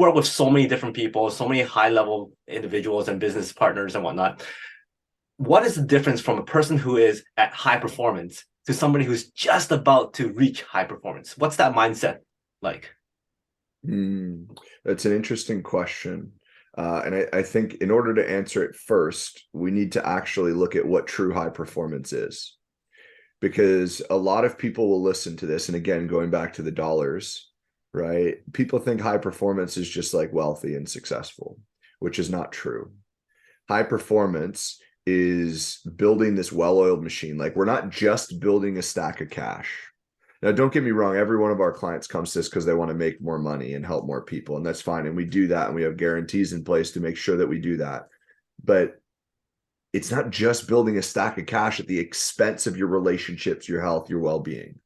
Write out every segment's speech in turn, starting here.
work with so many different people, so many high level individuals and business partners and whatnot. What is the difference from a person who is at high performance to somebody who's just about to reach high performance? What's that mindset like? That's an interesting question. And I think in order to answer it first, we need to actually look at what true high performance is. Because a lot of people will listen to this. And again, going back to the dollars, right? People think high performance is just like wealthy and successful, which is not true. High performance is building this well-oiled machine. Like, we're not just building a stack of cash. Now, don't get me wrong. Every one of our clients comes to us because they want to make more money and help more people. And that's fine. And we do that. And we have guarantees in place to make sure that we do that. But it's not just building a stack of cash at the expense of your relationships, your health, your well-being.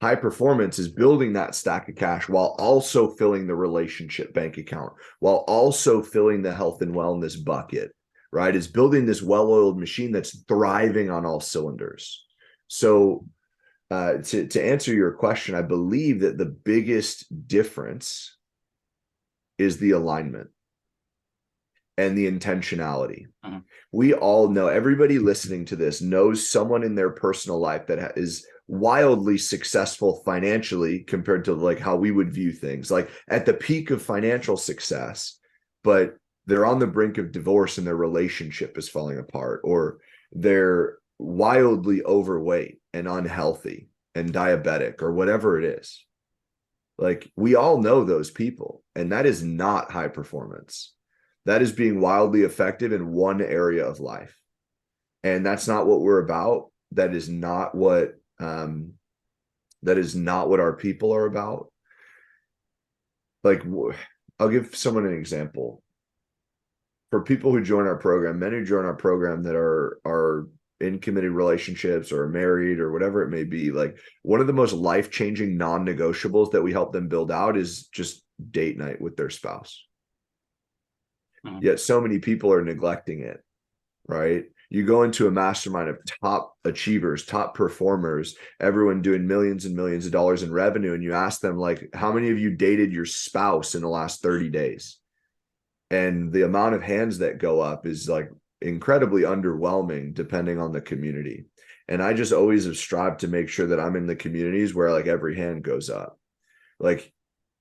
High performance is building that stack of cash while also filling the relationship bank account, while also filling the health and wellness bucket, right? It's building this well-oiled machine that's thriving on all cylinders. So to answer your question, I believe that the biggest difference is the alignment and the intentionality. We all know, everybody listening to this knows someone in their personal life that is wildly successful financially compared to like how we would view things, like at the peak of financial success, but they're on the brink of divorce and their relationship is falling apart, or they're wildly overweight and unhealthy and diabetic or whatever it is. Like, we all know those people, and that is not high performance. That is being wildly effective in one area of life. And that's not what we're about. That is not what our people are about. Like, I'll give someone an example. For people who join our program, many who join our program that are in committed relationships or married or whatever it may be, like, one of the most life-changing non-negotiables that we help them build out is just date night with their spouse. Yet so many people are neglecting it, right? You go into a mastermind of top achievers, top performers, everyone doing millions and millions of dollars in revenue, and you ask them, like, how many of you dated your spouse in the last 30 days? And the amount of hands that go up is like incredibly underwhelming depending on the community. And I just always have strived to make sure that I'm in the communities where like every hand goes up. Like,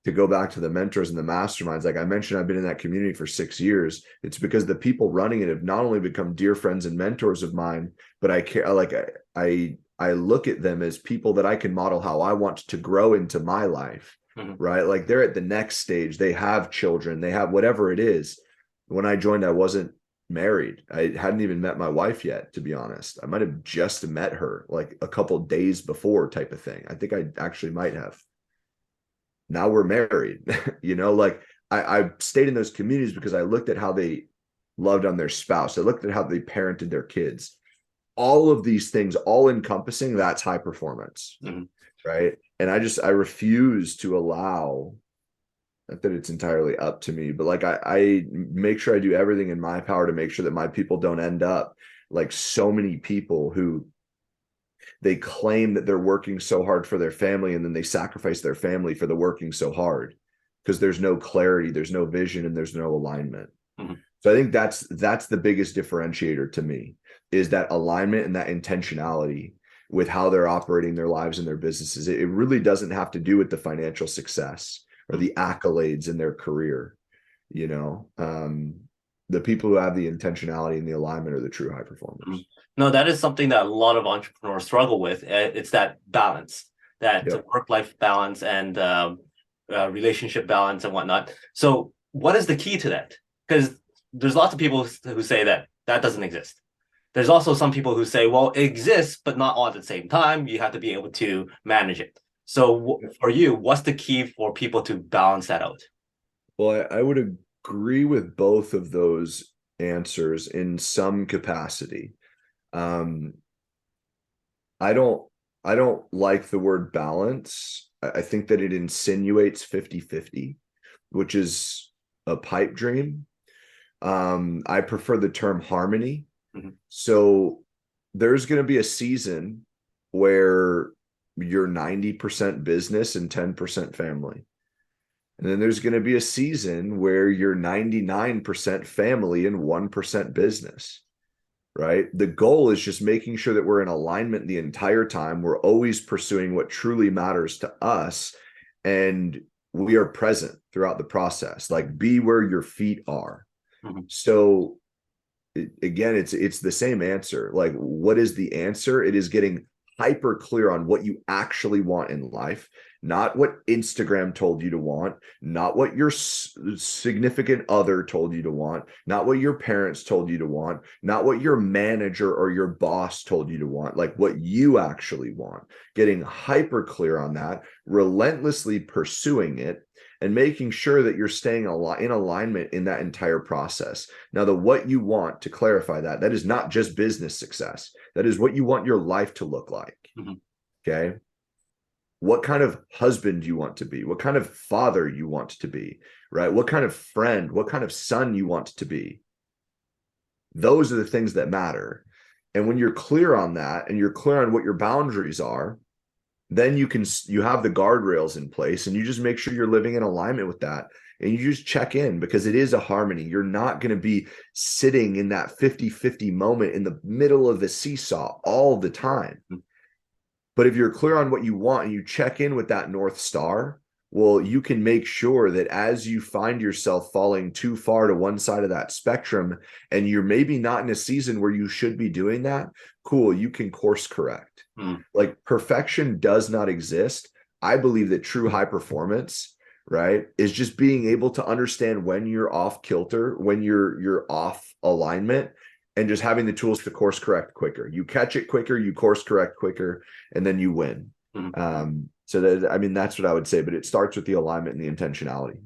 to go back to the mentors and the masterminds, like I mentioned, I've been in that community for 6 years. It's because the people running it have not only become dear friends and mentors of mine, but I care, like I look at them as people that I can model how I want to grow into my life, right? Like, they're at the next stage. They have children, they have whatever it is. When I joined, I wasn't married. I hadn't even met my wife yet, to be honest. I might have just met her like a couple days before, type of thing. I think I actually might have. Now we're married. Like, I stayed in those communities because I looked at how they loved on their spouse. I looked at how they parented their kids. All of these things, all encompassing, that's high performance, right? And I refuse to allow, not that it's entirely up to me, but like I make sure I do everything in my power to make sure that my people don't end up like so many people who they claim that they're working so hard for their family, and then they sacrifice their family for the working so hard, because there's no clarity, there's no vision, and there's no alignment. So I think that's the biggest differentiator to me, is that alignment and that intentionality with how they're operating their lives and their businesses. It really doesn't have to do with the financial success or the accolades in their career. The people who have the intentionality and the alignment are the true high performers. No, that is something that a lot of entrepreneurs struggle with. It's that balance, that work-life balance and relationship balance and whatnot. So what is the key to that? Because there's lots of people who say that doesn't exist. There's also some people who say, well, it exists, but not all at the same time. You have to be able to manage it. So for you, what's the key for people to balance that out? Well, I would agree with both of those answers in some capacity. I don't like the word balance. I think that it insinuates 50-50, which is a pipe dream. I prefer the term harmony. So there's going to be a season where you're 90% business and 10% family. And then there's going to be a season where you're 99% family and 1% business, right? The goal is just making sure that we're in alignment the entire time. We're always pursuing what truly matters to us, and we are present throughout the process. Like, be where your feet are. So again, it's the same answer. Like, what is the answer? It is getting hyper clear on what you actually want in life, not what Instagram told you to want, not what your significant other told you to want, not what your parents told you to want, not what your manager or your boss told you to want, like what you actually want. Getting hyper clear on that, relentlessly pursuing it, and making sure that you're staying in alignment in that entire process. Now, the what you want, to clarify that is not just business success. That is what you want your life to look like. Okay. What kind of husband you want to be, what kind of father you want to be, right? What kind of friend, what kind of son you want to be. Those are the things that matter. And when you're clear on that, and you're clear on what your boundaries are, then you have the guardrails in place, and you just make sure you're living in alignment with that. And you just check in, because it is a harmony. You're not going to be sitting in that 50-50 moment in the middle of the seesaw all the time. But if you're clear on what you want and you check in with that North Star, well, you can make sure that as you find yourself falling too far to one side of that spectrum, and you're maybe not in a season where you should be doing that, cool, you can course correct. Like, perfection does not exist. I believe that true high performance, right, is just being able to understand when you're off kilter, when you're off alignment, and just having the tools to course correct quicker. You catch it quicker, you course correct quicker, and then you win. So that, I mean, that's what I would say, but it starts with the alignment and the intentionality.